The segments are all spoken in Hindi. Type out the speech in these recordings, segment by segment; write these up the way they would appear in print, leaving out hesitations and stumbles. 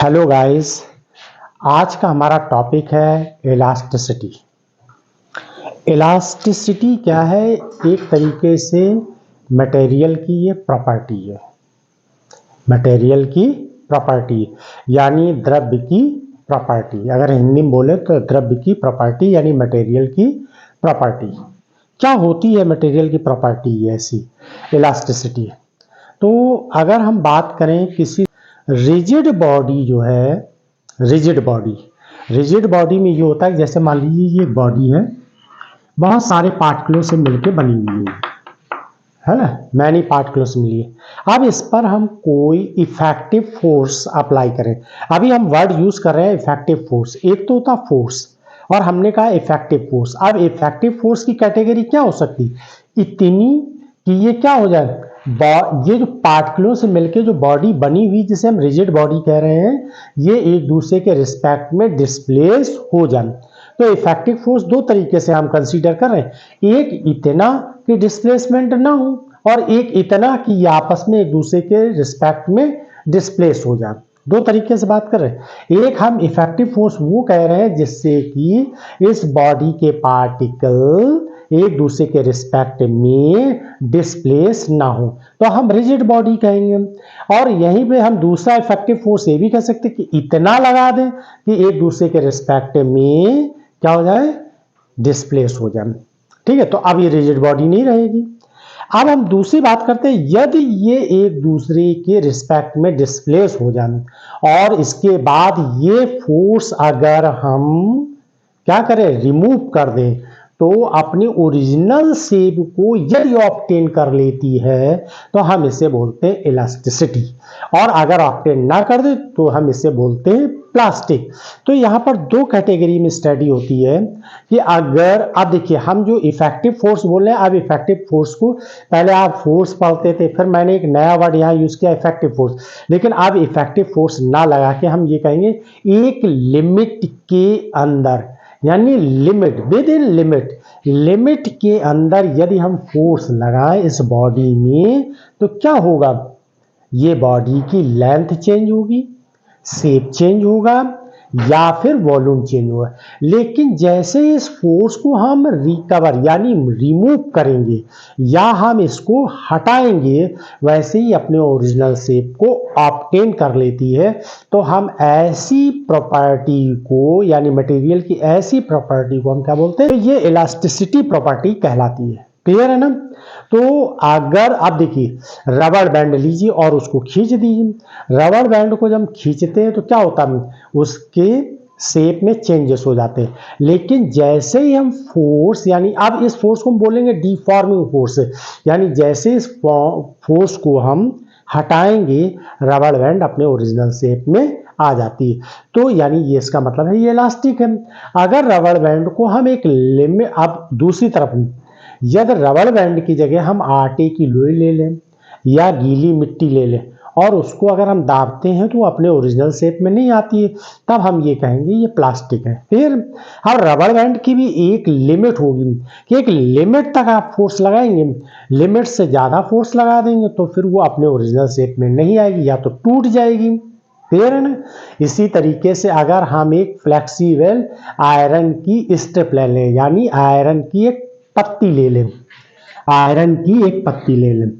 Hello guys. आज का हमारा टॉपिक है इलास्टिसिटी। इलास्टिसिटी क्या है? एक तरीके से मटेरियल की ये प्रॉपर्टी है। मटेरियल की प्रॉपर्टी यानी द्रव्य की प्रॉपर्टी। अगर हिंदी में बोले तो द्रव्य की प्रॉपर्टी यानी मटेरियल की प्रॉपर्टी। क्या होती है मटेरियल की प्रॉपर्टी? ऐसी इलास्टिसिटी। तो अगर हम बात करें किसी रिजिड बॉडी जो है, रिजिड बॉडी में ये होता है जैसे मान लीजिए ये एक बॉडी है, बहुत सारे पार्टिकलों से मिलकर बनी हुई है ना, मैनी पार्टिकलों से मिली है। अब इस पर हम कोई इफेक्टिव फोर्स अप्लाई करें। अभी हम वर्ड यूज कर रहे हैं इफेक्टिव फोर्स। एक तो होता फोर्स और हमने कहा इफेक्टिव फोर्स। अब इफेक्टिव फोर्स की कैटेगरी क्या हो सकती? इतनी कि ये क्या हो जाए, ये जो पार्टिकलों से मिलकर जो बॉडी बनी हुई जिसे हम रिजिड बॉडी कह रहे हैं, ये एक दूसरे के रिस्पेक्ट में डिस्प्लेस हो जाए। तो इफेक्टिव फोर्स दो तरीके से हम कंसीडर कर रहे हैं, एक इतना कि डिस्प्लेसमेंट ना हो और एक इतना कि ये आपस में एक दूसरे के रिस्पेक्ट में डिस्प्लेस हो जाए। दो तरीके से बात कर रहे हैं। एक हम इफेक्टिव फोर्स वो कह रहे हैं जिससे कि इस बॉडी के पार्टिकल एक दूसरे के रिस्पेक्ट में डिस्प्लेस ना हो, तो हम रिजिड बॉडी कहेंगे। और यहीं पे हम दूसरा इफेक्टिव फोर्स ये भी कह सकते हैं कि इतना लगा दें कि एक दूसरे के रिस्पेक्ट में क्या हो जाए, डिस्प्लेस हो जाए। ठीक है, तो अब ये रिजिड बॉडी नहीं रहेगी। अब हम दूसरी बात करते हैं, यदि ये एक दूसरे के रिस्पेक्ट में डिस्प्लेस हो जाए और इसके बाद ये फोर्स अगर हम क्या करें, रिमूव कर दें, तो अपनी ओरिजिनल शेप को यदि ऑब्टेन कर लेती है तो हम इसे बोलते हैं इलास्टिसिटी, और अगर ऑब्टेन ना कर दे तो हम इसे बोलते हैं प्लास्टिक। तो यहाँ पर दो कैटेगरी में स्टडी होती है कि अगर, अब देखिए हम जो इफेक्टिव फोर्स बोल रहे हैं, अब इफेक्टिव फोर्स को पहले आप फोर्स पढ़ते थे, फिर मैंने एक नया वर्ड यहाँ यूज किया इफेक्टिव फोर्स, लेकिन अब इफेक्टिव फोर्स ना लगा के हम ये कहेंगे एक लिमिट के अंदर, यानी लिमिट, विद इन लिमिट के अंदर यदि हम फोर्स लगाएं इस बॉडी में तो क्या होगा, ये बॉडी की लेंथ चेंज होगी, शेप चेंज होगा या फिर वॉल्यूम चेंज होगा। लेकिन जैसे इस फोर्स को हम रिकवर यानी रिमूव करेंगे या हम इसको हटाएंगे, वैसे ही अपने ओरिजिनल शेप को ऑब्टेन कर लेती है। तो हम ऐसी प्रॉपर्टी को, यानी मटेरियल की ऐसी प्रॉपर्टी को हम क्या बोलते हैं, तो ये इलास्टिसिटी प्रॉपर्टी कहलाती है। क्लियर है ना? तो अगर आप देखिए रबड़ बैंड लीजिए और उसको खींच दीजिए। रबड़ बैंड को जब हम खींचते हैं तो क्या होता है, उसके शेप में चेंजेस हो जाते हैं। लेकिन जैसे ही हम फोर्स, यानी अब इस फोर्स को हम बोलेंगे डिफॉर्मिंग फोर्स, यानी जैसे इस फोर्स को हम हटाएंगे रबड़ बैंड अपने ओरिजिनल शेप में आ जाती है। तो यानी ये इसका मतलब है ये इलास्टिक है। अगर रबड़ बैंड को हम एक लिमिट, अब दूसरी तरफ यदि रबड़ बैंड की जगह हम आटे की लोई ले लें या गीली मिट्टी ले लें और उसको अगर हम दाबते हैं तो अपने ओरिजिनल शेप में नहीं आती है, तब हम ये कहेंगे ये प्लास्टिक है। फिर हम रबड़ बैंड की भी एक लिमिट होगी कि एक लिमिट तक आप फोर्स लगाएंगे, लिमिट से ज़्यादा फोर्स लगा देंगे तो फिर वो अपने ओरिजिनल शेप में नहीं आएगी या तो टूट जाएगी। क्लियर है ना? इसी तरीके से अगर हम एक फ्लेक्सिबल आयरन की स्ट्रिप ले लें, यानी आयरन की एक पत्ती ले लें, आयरन की एक पत्ती ले लें,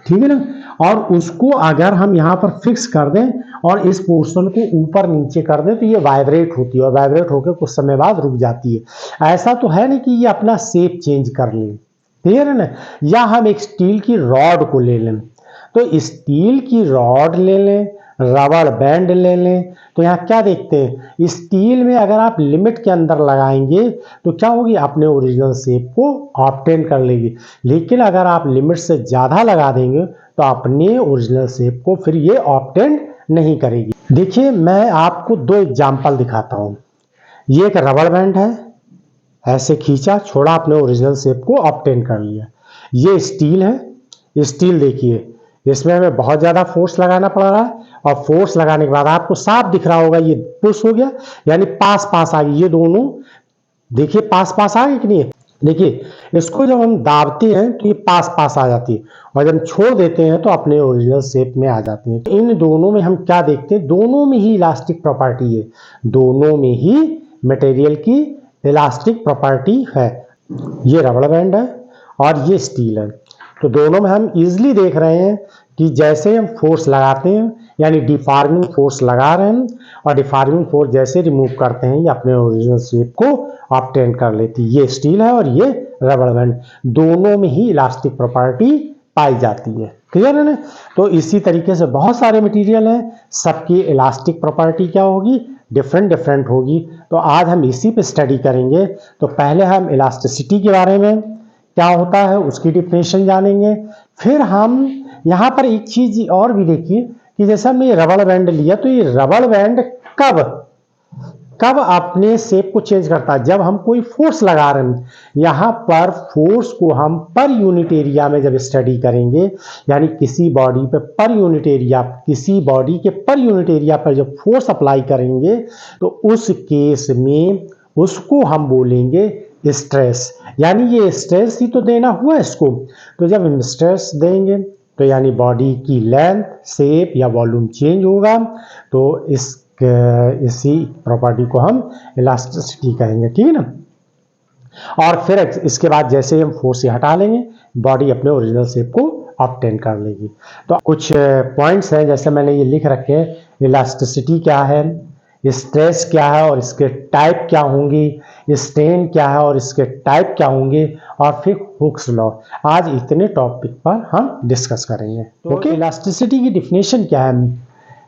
ठीक है ना, और उसको अगर हम यहाँ पर फिक्स कर दें और इस पोर्शन को ऊपर नीचे कर दें तो ये वाइब्रेट होती है और वाइब्रेट होकर कुछ समय बाद रुक जाती है। ऐसा तो है नहीं कि ये अपना शेप चेंज कर ले। क्लियर है ना? या हम एक स्टील की रॉड को ले लें, तो स्टील की रॉड ले लें, रबड़ बैंड ले लें, तो यहाँ क्या देखते हैं, स्टील में अगर आप लिमिट के अंदर लगाएंगे तो क्या होगी, अपने ओरिजिनल शेप को ऑब्टेन कर लेगी। लेकिन अगर आप लिमिट से ज़्यादा लगा देंगे तो अपने ओरिजिनल शेप को फिर ये ऑब्टेन नहीं करेगी। देखिए मैं आपको दो एग्जाम्पल दिखाता हूँ। ये एक रबड़ बैंड है, ऐसे खींचा छोड़ा अपने ओरिजिनल शेप को ऑब्टेन कर लिया। ये स्टील है, स्टील देखिए इसमें हमें बहुत ज़्यादा फोर्स लगाना पड़ रहा है और फोर्स लगाने के बाद आपको साफ दिख रहा होगा ये पुश हो गया, यानी पास पास आ गई, ये दोनों देखिए पास पास आ गए कि नहीं, देखिए, इसको जब हम दाबते हैं तो ये पास पास आ जाती है, और जब हम छोड़ देते हैं तो अपने ओरिजिनल शेप में आ जाती है। इन दोनों में हम क्या देखते हैं, दोनों में ही इलास्टिक प्रॉपर्टी है, दोनों में ही मटेरियल की इलास्टिक प्रॉपर्टी है। ये रबड़ बैंड है और ये स्टील है, तो दोनों में हम इजीली देख रहे हैं कि जैसे हम फोर्स लगाते हैं, यानी डिफॉर्मिंग फोर्स लगा रहे हैं, और डिफॉर्मिंग फोर्स जैसे रिमूव करते हैं, ये अपने ओरिजिनल शेप को ऑब्टेन कर लेती है। ये स्टील है और ये रबड़ बैंड, दोनों में ही इलास्टिक प्रॉपर्टी पाई जाती है। क्लियर है ना? तो इसी तरीके से बहुत सारे मटेरियल हैं, सबकी इलास्टिक प्रॉपर्टी क्या होगी, डिफरेंट डिफरेंट होगी। तो आज हम इसी पे स्टडी करेंगे। तो पहले हम इलास्टिसिटी के बारे में क्या होता है उसकी डिफिनेशन जानेंगे, फिर हम यहाँ पर एक चीज और भी देखिए कि जैसे हमने रबड़ बैंड लिया, तो ये रबड़ बैंड कब कब अपने शेप को चेंज करता है, जब हम कोई फोर्स लगा रहे हैं। यहाँ पर फोर्स को हम पर यूनिट एरिया में जब स्टडी करेंगे, यानी किसी बॉडी पे पर यूनिट एरिया, किसी बॉडी के पर यूनिट एरिया पर जब फोर्स अप्लाई करेंगे, तो उस केस में उसको हम बोलेंगे स्ट्रेस। यानी ये स्ट्रेस ही तो देना हुआ है इसको, तो जब हम स्ट्रेस देंगे तो यानी बॉडी की लेंथ, शेप या वॉल्यूम चेंज होगा, तो इसी प्रॉपर्टी को हम इलास्टिसिटी कहेंगे। ठीक है ना? और फिर इसके बाद जैसे हम फोर्स से हटा लेंगे, बॉडी अपने ओरिजिनल शेप को ऑब्टेन कर लेगी। तो कुछ पॉइंट्स हैं, जैसे मैंने ये लिख रखे हैं, इलास्टिसिटी क्या है, स्ट्रेस क्या है और इसके टाइप क्या होंगी, स्ट्रेन क्या है और इसके टाइप क्या होंगे, और फिर हुक्स लॉ। आज इतने टॉपिक पर हम डिस्कस करेंगे। ओके, इलास्टिसिटी की डिफिनेशन क्या है,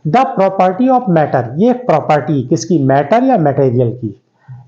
द प्रॉपर्टी ऑफ मैटर। ये एक प्रॉपर्टी किसकी, मैटर या मटेरियल की,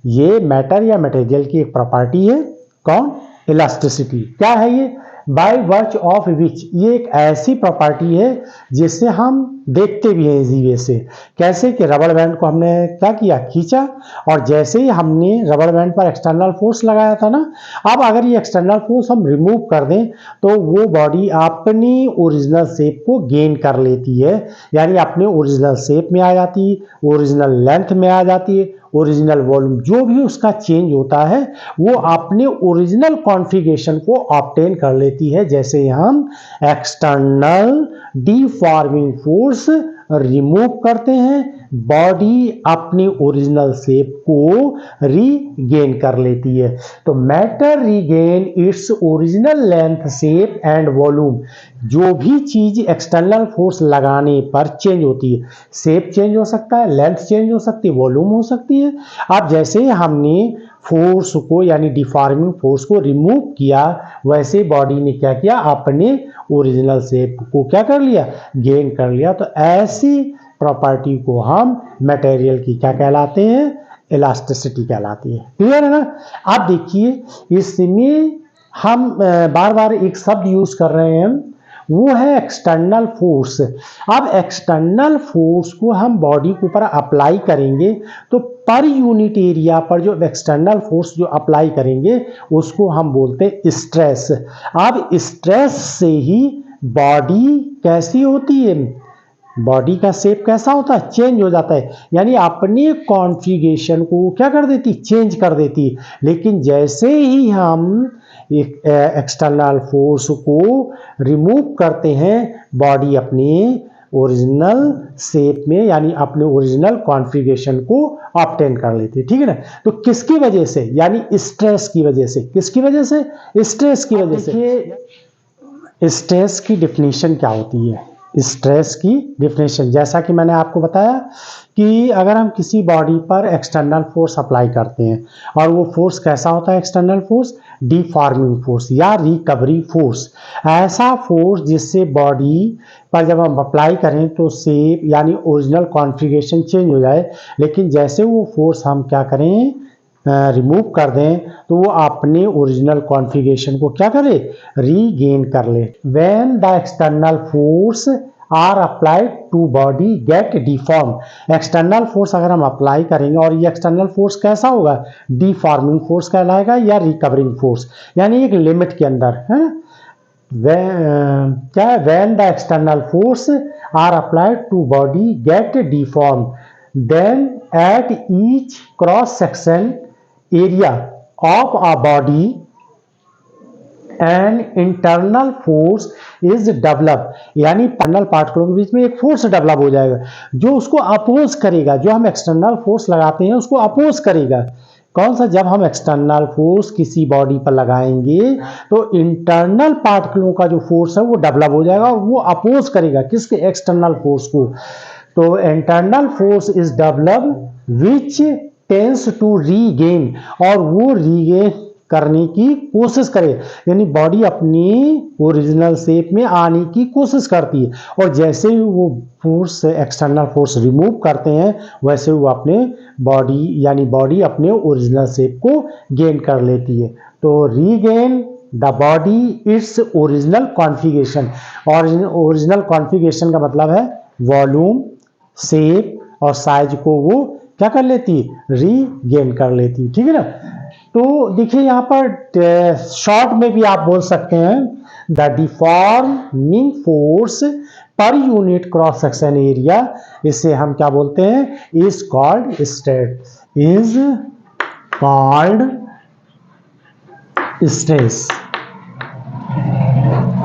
ये मैटर या मटेरियल की एक प्रॉपर्टी है। कौन, इलास्टिसिटी। क्या है ये, बाय वर्च ऑफ विच, ये एक ऐसी प्रॉपर्टी है जिससे हम देखते भी हैं इजी वे से। कैसे कि रबड़ बैंड को हमने क्या किया, खींचा, और जैसे ही हमने रबड़ बैंड पर एक्सटर्नल फोर्स लगाया था ना, अब अगर ये एक्सटर्नल फोर्स हम रिमूव कर दें तो वो बॉडी अपनी ओरिजिनल शेप को गेन कर लेती है, यानी अपने ओरिजिनल शेप में आ जाती है, ओरिजिनल लेंथ में आ जाती है, ओरिजिनल वॉल्यूम जो भी उसका चेंज होता है वो अपने ओरिजिनल कॉन्फ़िगरेशन को ऑब्टेन कर लेती है। जैसे हम एक्सटर्नल डिफॉर्मिंग फोर्स रिमूव करते हैं, बॉडी अपनी ओरिजिनल शेप को रीगेन कर लेती है। तो matter regain its original length, shape and volume. जो भी चीज एक्सटर्नल फोर्स लगाने पर चेंज होती है, शेप चेंज हो सकता है, लेंथ चेंज हो सकती है, वॉल्यूम हो सकती है। अब जैसे हमने फोर्स को यानी डिफॉर्मिंग फोर्स को रिमूव किया, वैसे बॉडी ने क्या किया, अपने ओरिजिनल शेप को क्या कर लिया, गेन कर लिया। तो ऐसी प्रॉपर्टी को हम मटेरियल की क्या कहलाते हैं, इलास्टिसिटी कहलाती है। क्लियर है ना? अब देखिए इसमें हम बार बार एक शब्द यूज कर रहे हैं, वो है एक्सटर्नल फोर्स। अब एक्सटर्नल फोर्स को हम बॉडी के ऊपर अप्लाई करेंगे, तो पर यूनिट एरिया पर जो एक्सटर्नल फोर्स जो अप्लाई करेंगे उसको हम बोलते हैं स्ट्रेस। अब स्ट्रेस से ही बॉडी कैसी होती है, बॉडी का शेप कैसा होता है, चेंज हो जाता है, यानी अपने कॉन्फ़िगरेशन को क्या कर देती, चेंज कर देती। लेकिन जैसे ही हम एक एक्सटर्नल फोर्स को रिमूव करते हैं, बॉडी अपने ओरिजिनल शेप में यानी अपने ओरिजिनल कॉन्फ़िगरेशन को ऑब्टेन कर लेती है। ठीक है ना? तो किसकी वजह से, यानी स्ट्रेस की वजह से। किसकी वजह से, स्ट्रेस की वजह से। स्ट्रेस की डिफिनीशन क्या होती है, स्ट्रेस की डिफिनेशन जैसा कि मैंने आपको बताया कि अगर हम किसी बॉडी पर एक्सटर्नल फोर्स अप्लाई करते हैं, और वो फोर्स कैसा होता है, एक्सटर्नल फोर्स डिफॉर्मिंग फोर्स या रिकवरी फोर्स, ऐसा फोर्स जिससे बॉडी पर जब हम अप्लाई करें तो शेप यानी ओरिजिनल कॉन्फ़िगरेशन चेंज हो जाए, लेकिन जैसे वो फोर्स हम क्या करें, रिमूव कर दें, तो वो अपने ओरिजिनल कॉन्फ़िगरेशन को क्या करे, रीगेन कर ले। When the external force are applied to body get deform. External force अगर हम अप्लाई करेंगे, और ये एक्सटर्नल फोर्स कैसा होगा, डिफॉर्मिंग फोर्स कहलाएगा या रिकवरिंग फोर्स, यानी एक लिमिट के अंदर है। क्या है, when the external force are applied to body get deform, then at each cross section area of a body an internal force is develop, यानी इंटरनल पार्टिकलों के बीच में एक फोर्स डेवलप हो जाएगा जो उसको अपोज करेगा, जो हम एक्सटर्नल फोर्स लगाते हैं उसको अपोज करेगा। कौन सा? जब हम एक्सटर्नल फोर्स किसी बॉडी पर लगाएंगे तो इंटरनल पार्टिकलों का जो फोर्स है वो डेवलप हो जाएगा और वो अपोज करेगा किसके? एक्सटर्नल फोर्स को। तो internal force is develop which tends to regain, और वो रीगेन करने की कोशिश करे, यानी बॉडी अपनी ओरिजिनल शेप में आने की कोशिश करती है, और जैसे ही वो फोर्स एक्सटर्नल फोर्स रिमूव करते हैं वैसे वो अपने बॉडी यानी बॉडी अपने ओरिजिनल शेप को गेन कर लेती है। तो regain the body its original configuration, और ओरिजिनल कॉन्फ़िगरेशन का मतलब है वॉल्यूम, शेप और साइज को वो क्या कर लेती है? रीगेन कर लेती है। ठीक है ना? तो देखिए यहाँ पर शॉर्ट में भी आप बोल सकते हैं the deforming force per unit cross section area, इसे हम क्या बोलते हैं? Is called stress, is called stress.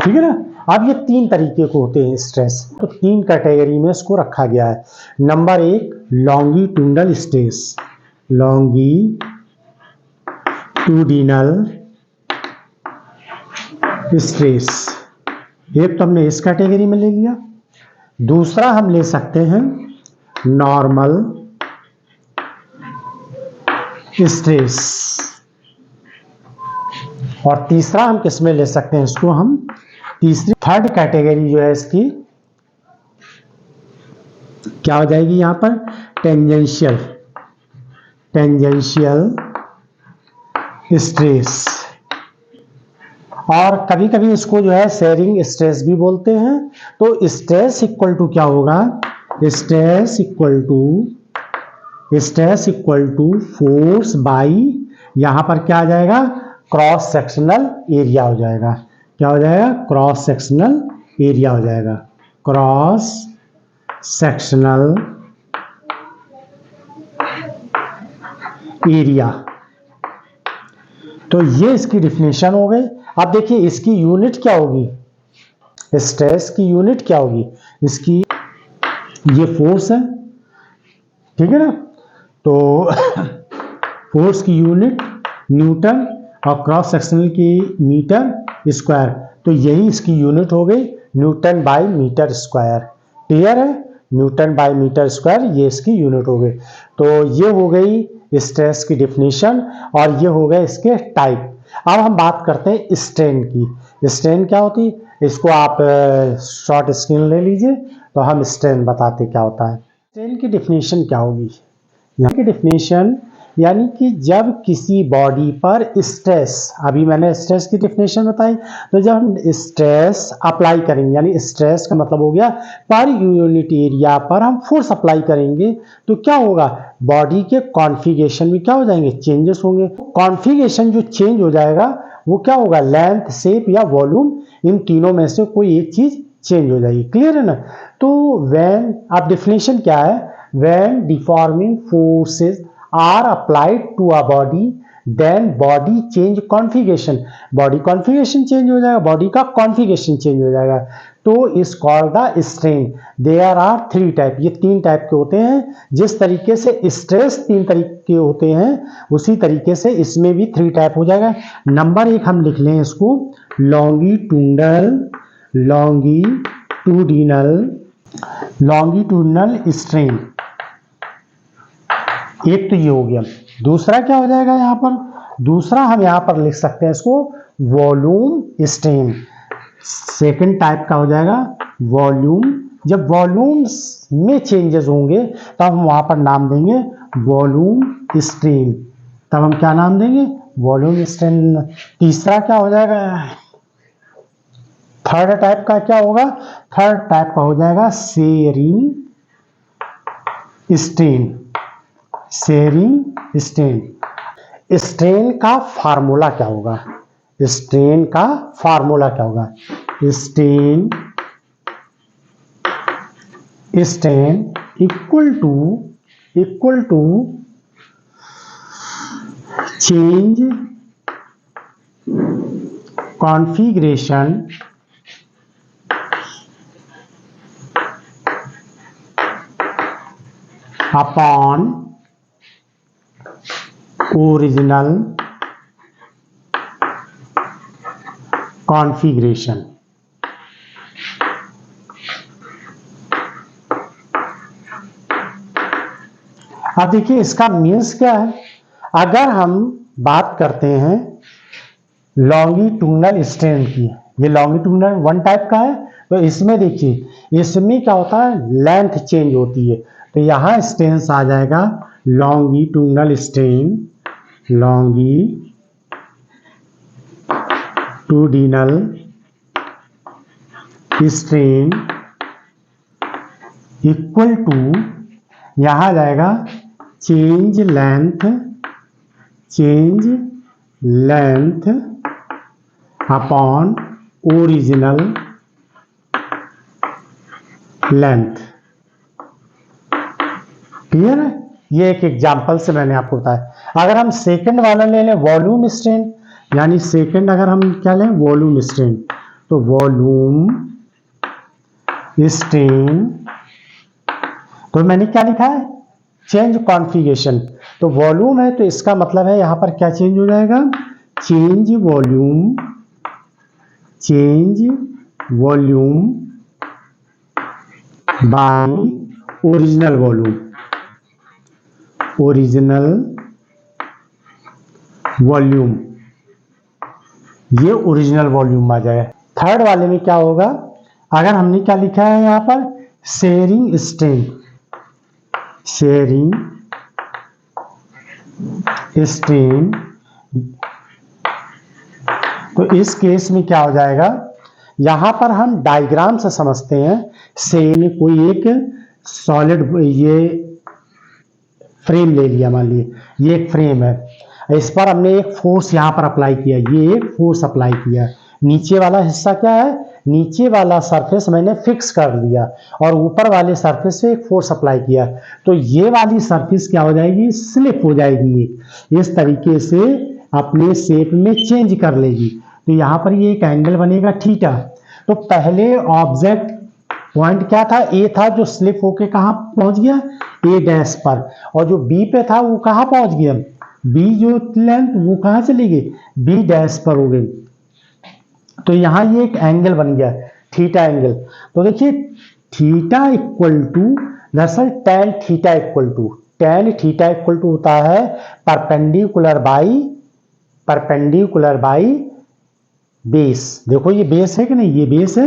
ठीक है ना? अब ये तीन तरीके के होते हैं स्ट्रेस, तो तीन कैटेगरी में इसको रखा गया है। Number 1 longitudinal stress, longitudinal stress, एक तो हमने इस कैटेगरी में ले लिया। दूसरा हम ले सकते हैं नॉर्मल स्ट्रेस, और तीसरा हम किस में ले सकते हैं? इसको हम तीसरी थर्ड कैटेगरी जो है इसकी क्या हो जाएगी यहां पर? टेंजेंशियल स्ट्रेस, और कभी कभी इसको जो है शेयरिंग स्ट्रेस भी बोलते हैं। तो स्ट्रेस इक्वल टू क्या होगा? Stress equal to force by, यहां पर क्या आ जाएगा? क्रॉस सेक्शनल एरिया हो जाएगा। क्या हो जाएगा? क्रॉस सेक्शनल एरिया हो जाएगा। Cross sectional area. तो ये इसकी डिफिनेशन हो गई। अब देखिए इसकी यूनिट क्या होगी? स्ट्रेस की यूनिट क्या होगी? इसकी ये फोर्स है, ठीक है ना? तो फोर्स की यूनिट न्यूटन और क्रॉस सेक्शनल की मीटर स्क्वायर, तो यही इसकी यूनिट हो गई newton by metre square. Clear है? न्यूटन बाय मीटर स्क्वायर ये इसकी यूनिट हो गई। तो ये हो गई स्ट्रेस की डिफिनेशन और ये हो गए इसके टाइप। अब हम बात करते हैं स्ट्रेन की। स्ट्रेन क्या होती है? इसको आप शॉर्ट स्क्रीन ले लीजिए तो हम स्ट्रेन बताते क्या होता है। स्ट्रेन की डिफिनेशन क्या होगी? यहाँ की डिफिनेशन यानी कि जब किसी बॉडी पर स्ट्रेस, अभी मैंने स्ट्रेस की डिफिनेशन बताई, तो जब हम स्ट्रेस अप्लाई करेंगे, यानी स्ट्रेस का मतलब हो गया पर यूनिट एरिया पर हम फोर्स अप्लाई करेंगे, तो क्या होगा? बॉडी के कॉन्फ़िगरेशन में क्या हो जाएंगे? चेंजेस होंगे। कॉन्फ़िगरेशन जो चेंज हो जाएगा वो क्या होगा? लेंथ, शेप या वॉल्यूम, इन तीनों में से कोई एक चीज चेंज हो जाएगी। क्लियर है ना? तो व्हेन, अब डिफिनेशन क्या है? When deforming forces are applied to a body then body change configuration, body configuration change हो जाएगा, body का configuration change हो जाएगा, तो is called the strain। there are 3 type, ये 3 टाइप के होते हैं। जिस तरीके से स्ट्रेस 3 तरीके के होते हैं उसी तरीके से इसमें भी 3 टाइप हो जाएगा। नंबर 1 हम लिख लें इसको लॉन्गिट्यूडिनल स्ट्रेन, एक तो ये हो गया। दूसरा क्या हो जाएगा यहाँ पर? दूसरा हम यहाँ पर लिख सकते हैं इसको वॉल्यूम स्ट्रेन। सेकंड टाइप का हो जाएगा वॉल्यूम। जब वॉल्यूम में चेंजेस होंगे तब हम वहां पर नाम देंगे वॉल्यूम स्ट्रेन। तब हम क्या नाम देंगे? Volume strain. तीसरा क्या हो जाएगा? थर्ड टाइप का क्या होगा? थर्ड टाइप का हो जाएगा shearing strain. Shearing strain. Strain का फार्मूला क्या होगा? स्ट्रेन का फार्मूला क्या होगा? Strain equal to change configuration upon original configuration. अब देखिए इसका मीन्स क्या है। अगर हम बात करते हैं लॉन्गिट्यूडनल स्ट्रेन की, ये लॉन्गिट्यूडनल वन टाइप का है, तो इसमें देखिए इसमें क्या होता है, लेंथ चेंज होती है। तो यहां स्ट्रेन आ जाएगा longitudinal strain, longitudinal strain equal to, यहां जाएगा change length upon original length. Clear है? ये एक एग्जांपल से मैंने आपको बताया। अगर हम सेकंड वाला ले लें वॉल्यूम स्ट्रेन, यानी सेकंड अगर हम क्या लें वॉल्यूम स्ट्रेन, तो वॉल्यूम स्ट्रेन, तो मैंने क्या लिखा है चेंज कॉन्फ़िगरेशन, तो वॉल्यूम है तो इसका मतलब है यहां पर क्या चेंज हो जाएगा, change volume by original volume, ये ओरिजिनल वॉल्यूम आ जाएगा। थर्ड वाले में क्या होगा, अगर हमने क्या लिखा है यहां पर शेयरिंग स्ट्रेन, तो इस केस में क्या हो जाएगा, यहां पर हम डायग्राम से समझते हैं। से कोई एक सॉलिड ये फ्रेम ले लिया, मान लीजिए ये एक फ्रेम है, इस पर हमने एक फोर्स यहां पर अप्लाई किया, ये एक फोर्स अप्लाई किया, नीचे वाला हिस्सा क्या है, नीचे वाला सरफेस मैंने फिक्स कर दिया और ऊपर वाले सरफेस से एक फोर्स अप्लाई किया, तो ये वाली सरफेस क्या हो जाएगी, स्लिप हो जाएगी, इस तरीके से अपने शेप में चेंज कर लेगी। तो यहां पर ये एक एंगल बनेगा थीटा। तो पहले ऑब्जेक्ट पॉइंट क्या था, ए था, जो स्लिप होके कहां पहुंच गया, ए डैश पर, और जो बी पे था वो कहां पहुंच गया, बी जो लेंथ वो कहां चली गई, बी डैश पर हो गई। तो यहां ये एक एंगल बन गया थीटा एंगल। तो देखिए थीटा इक्वल टू, दरअसल टेन थीटा इक्वल टू होता है परपेंडिकुलर बाई बेस। देखो ये बेस है कि नहीं, ये बेस है,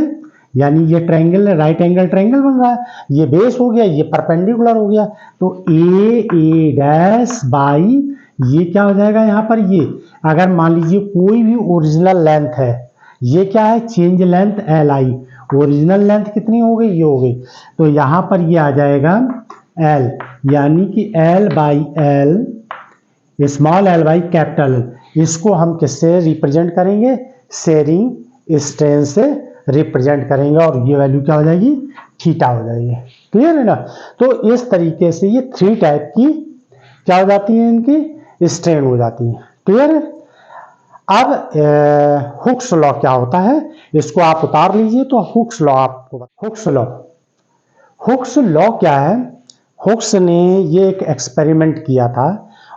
यानी ये ट्रायंगल है, राइट एंगल ट्रायंगल बन रहा है, ये बेस हो गया, ये परपेंडिकुलर हो गया, तो ए डैश बाई, ये क्या हो जाएगा यहां पर, ये अगर मान लीजिए कोई भी ओरिजिनल लेंथ है, ये क्या है change length L I, original length कितनी हो गई, ये हो गई, तो यहां पर ये आ जाएगा एल, यानी कि L by L, small L by capital L. इसको हम किससे रिप्रेजेंट करेंगे, शेयरिंग स्ट्रेन से रिप्रेजेंट करेंगे, और ये वैल्यू क्या हो जाएगी, थीटा हो जाएगी। क्लियर है ना। तो इस तरीके से ये थ्री टाइप की क्या हो जाती है, इनकी स्ट्रेन हो जाती है। क्लियर है। अब हुक्स लॉ क्या होता है, इसको आप उतार लीजिए। तो हुक्स लॉ आपको, हुक्स लॉ क्या है, हुक्स ने ये एक एक्सपेरिमेंट किया था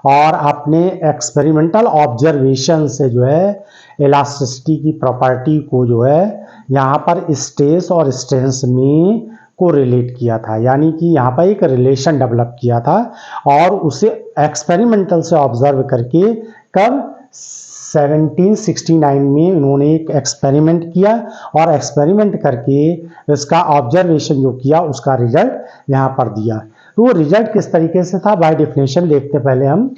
और अपने एक्सपेरिमेंटल ऑब्जर्वेशन से जो है इलास्टिसिटी की प्रॉपर्टी को जो है यहाँ पर स्ट्रेस और स्ट्रेंस में को रिलेट किया था, यानी कि यहाँ पर एक रिलेशन डेवलप किया था और उसे एक्सपेरिमेंटल से ऑब्जर्व करके कब 1769 में उन्होंने एक एक्सपेरिमेंट किया और एक्सपेरिमेंट करके इसका ऑब्जर्वेशन जो किया उसका रिजल्ट यहाँ पर दिया। तो वो रिजल्ट किस तरीके से था, बाय डेफिनेशन देखते पहले हम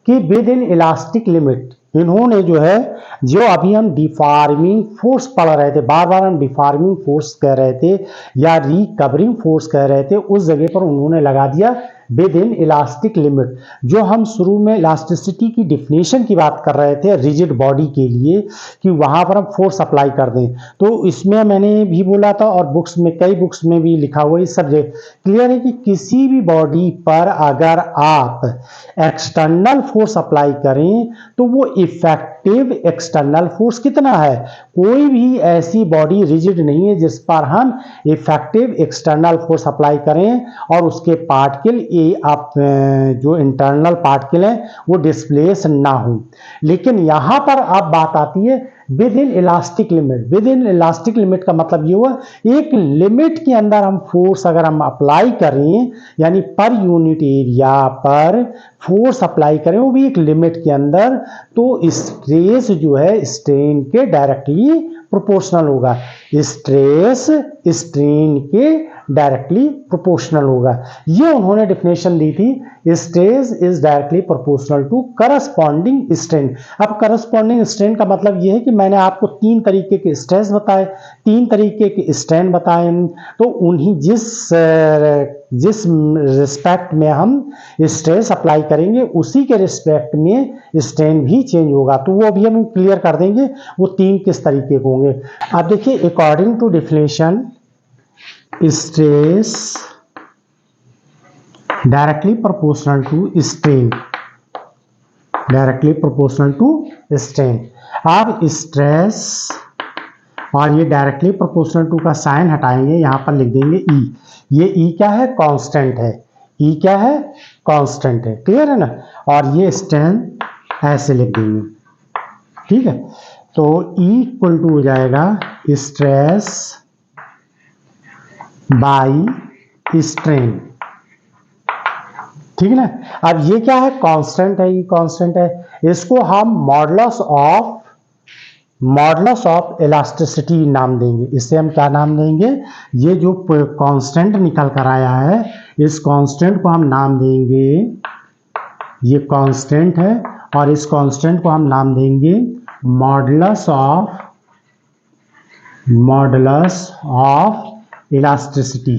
कि विद इन इलास्टिक लिमिट, इन्होंने जो है, जो अभी हम डिफॉर्मिंग फोर्स पढ़ रहे थे, बार बार हम डिफॉर्मिंग फोर्स कह रहे थे या रिकवरिंग फोर्स कह रहे थे, उस जगह पर उन्होंने लगा दिया विद इन इलास्टिक लिमिट। जो हम शुरू में इलास्टिसिटी की डिफिनेशन की बात कर रहे थे रिजिड बॉडी के लिए कि वहां पर हम फोर्स अप्लाई कर दें, तो इसमें मैंने भी बोला था और बुक्स में, कई बुक्स में भी लिखा हुआ है सब्जेक्ट क्लियर है कि किसी भी बॉडी पर अगर आप एक्सटर्नल फोर्स अप्लाई करें तो वो इफेक्टिव एक्सटर्नल फोर्स कितना है। कोई भी ऐसी बॉडी रिजिड नहीं है जिस पर हम इफेक्टिव एक्सटर्नल फोर्स अप्लाई करें और उसके पार्टिकल जो इंटरनल पार्टिकल है वो डिस्प्लेस ना हो। लेकिन यहां पर अब बात आती है with in elastic limit. With in elastic limit का मतलब ये हुआ एक लिमिट के अंदर हम फोर्स अगर हम अप्लाई करें, यानी पर यूनिट एरिया पर फोर्स अप्लाई करें वो भी एक लिमिट के अंदर, तो स्ट्रेस जो है स्ट्रेन के डायरेक्टली प्रोपोर्शनल होगा। स्ट्रेस स्ट्रेन के डायरेक्टली प्रोपोर्शनल होगा। ये उन्होंने डेफिनेशन दी थी, stress is directly proportional to corresponding strain. अब करस्पॉन्डिंग स्ट्रेन का मतलब ये है कि मैंने आपको 3 तरीके के स्ट्रेस बताए, 3 तरीके के स्ट्रेन बताए, तो उन्हीं जिस रिस्पेक्ट में हम स्ट्रेस अप्लाई करेंगे उसी के रिस्पेक्ट में स्ट्रेन भी चेंज होगा। तो वो भी हम क्लियर कर देंगे वो 3 किस तरीके के होंगे। अब देखिए according to definition stress directly proportional to strain, directly proportional to strain. अब स्ट्रेस और ये डायरेक्टली प्रोपोर्शनल टू का साइन हटाएंगे, यहां पर लिख देंगे ई। ये ई क्या है, कांस्टेंट है। ई क्या है, कांस्टेंट है, क्लियर है ना। और ये स्ट्रेन ऐसे लिख देंगे, ठीक है। तो ई इक्वल टू हो जाएगा स्ट्रेस बाई स्ट्रेन, ठीक है ना। अब ये क्या है, कांस्टेंट है, ये कांस्टेंट है। इसको हम मॉडुलस ऑफ इलास्टिसिटी नाम देंगे। इससे हम क्या नाम देंगे, ये जो कांस्टेंट निकल कर आया है इस कांस्टेंट को हम नाम देंगे, ये कांस्टेंट है और इस कांस्टेंट को हम नाम देंगे मॉडुलस ऑफ इलास्टिसिटी।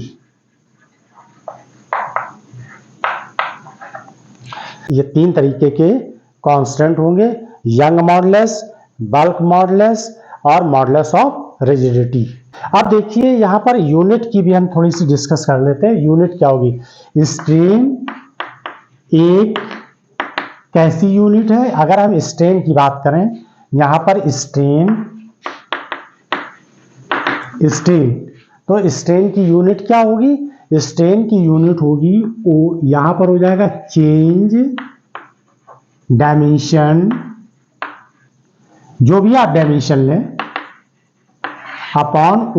ये 3 तरीके के कांस्टेंट होंगे, यंग मॉडुलस, बल्क मॉडुलस और मॉडुलस ऑफ रिजिडिटी। अब देखिए यहां पर यूनिट की भी हम थोड़ी सी डिस्कस कर लेते हैं। यूनिट क्या होगी, स्ट्रेन एक कैसी यूनिट है। अगर हम स्ट्रेन की बात करें, यहां पर स्ट्रेन तो स्ट्रेन की यूनिट क्या होगी, स्ट्रेन की यूनिट होगी यहां पर हो जाएगा चेंज डायमेंशन, जो भी आप डायमेंशन लें, अपॉन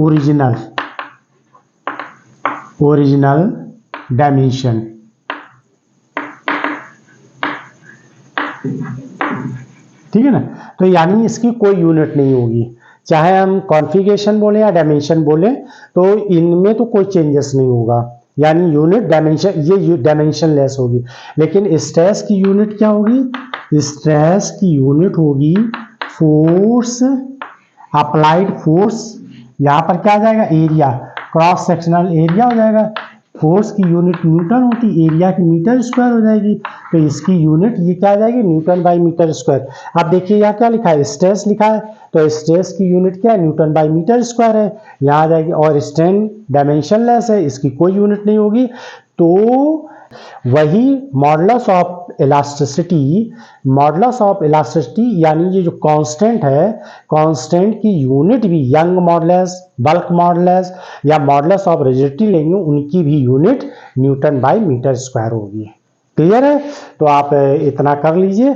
ओरिजिनल डायमेंशन, ठीक है ना। तो यानी इसकी कोई यूनिट नहीं होगी, चाहे हम कॉन्फ़िगरेशन बोले या डायमेंशन बोले, तो इनमें तो कोई चेंजेस नहीं होगा। यानी यूनिट डायमेंशन, ये डायमेंशन लेस होगी। लेकिन स्ट्रेस की यूनिट क्या होगी, स्ट्रेस की यूनिट होगी फोर्स, अप्लाइड फोर्स। यहां पर क्या आ जाएगा, एरिया, क्रॉस सेक्शनल एरिया हो जाएगा। फोर्स की यूनिट न्यूटन होती, एरिया की मीटर स्क्वायर हो जाएगी, तो इसकी यूनिट ये क्या आ जाएगी, न्यूटन बाई मीटर स्क्वायर। अब देखिए यहाँ क्या लिखा है, स्ट्रेस लिखा है, तो स्ट्रेस की यूनिट क्या है, न्यूटन बाई मीटर स्क्वायर है, यहाँ आ जाएगी। और स्ट्रेन डायमेंशनलेस है, इसकी कोई यूनिट नहीं होगी। तो वही मॉडुलस ऑफ इलास्टिसिटी यानी ये जो कांस्टेंट है, कांस्टेंट की यूनिट भी यंग मॉडुलस, बल्क मॉडुलस या मॉडुलस ऑफ रिजिडिटी लेंगे, उनकी भी unit newton by metre square होगी। क्लियर है। तो आप इतना कर लीजिए।